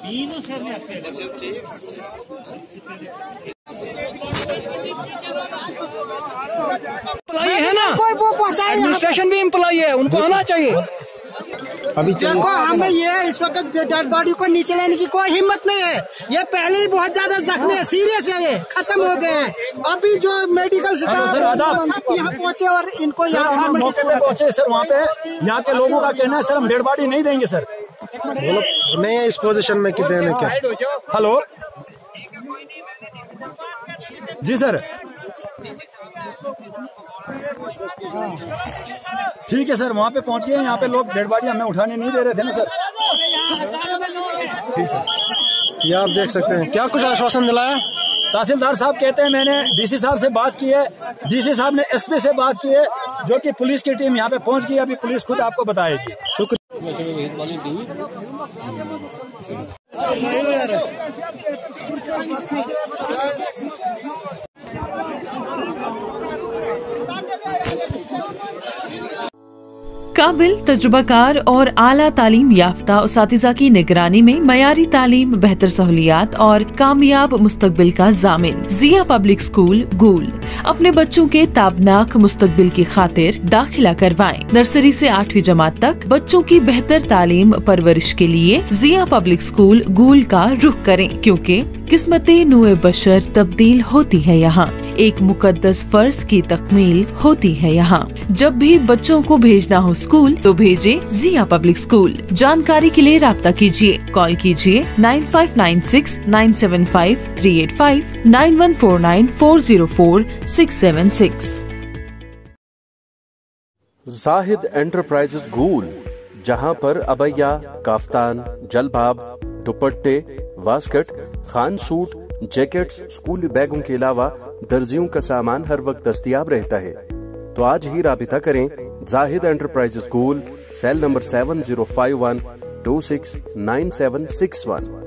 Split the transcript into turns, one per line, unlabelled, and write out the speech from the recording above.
तीनों सर में
है ना, कोई वो एडमिनिस्ट्रेशन भी एम्प्लॉई है, उनको आना चाहिए।
अभी
देखो हमें ये इस वक्त डेड बॉडी को नीचे लेने की कोई हिम्मत नहीं है। ये पहले ही बहुत ज्यादा जख्मी है, सीरियस है, ये खत्म हो गए हैं। अभी जो मेडिकल स्टाफ सब यहाँ पहुँचे और इनको यहाँ
मौके पे पहुँचे सर, वहाँ पे यहाँ के लोगों का कहना है सर हम डेड बॉडी नहीं देंगे सर।
नहीं है इस पोजीशन में कि देने क्या।
हेलो जी सर, ठीक है सर, वहाँ पे पहुँच गए। यहाँ पे लोग डेड बॉडी हमें उठाने नहीं दे रहे थे ना सर। ठीक सर,
ये आप देख सकते हैं। क्या कुछ आश्वासन दिलाया?
तहसीलदार साहब कहते हैं मैंने डीसी साहब से बात की है, डीसी साहब ने एसपी से बात की है, जो कि पुलिस की टीम यहाँ पे पहुँच गई। अभी पुलिस खुद आपको बताएगी। शुक्रिया।
काबिल, तजुर्बाकार और आला तालीम याफ्ता उसातिज़ा की निगरानी में मयारी तालीम, बेहतर सहूलियात और कामयाब मुस्तकबिल का जामिन जिया पब्लिक स्कूल गूल। अपने बच्चों के ताबनाक मुस्तकबिल की खातिर दाखिला करवाएं। नर्सरी से 8वीं जमात तक बच्चों की बेहतर तालीम परवरिश के लिए जिया पब्लिक स्कूल गूल का रुख करें, क्योंकि किस्मतें नूए बशर तब्दील होती है यहाँ। एक मुकद्दस फर्ज की तकमील होती है यहाँ। जब भी बच्चों को भेजना हो स्कूल तो भेजे जिया पब्लिक स्कूल। जानकारी के लिए राब्ता कीजिए, कॉल कीजिए 9596 975 385 9149 404 676।
जाहिद एंटरप्राइजेज गूल, जहां पर अबैया, काफ्तान, जलबाब, दुपट्टे, वास्कट, खान सूट, जैकेट्स, स्कूली बैगों के अलावा दर्जियों का सामान हर वक्त दस्तयाब रहता है। तो आज ही राबिता करें Zahid enterprises school, cell number 7051 269761।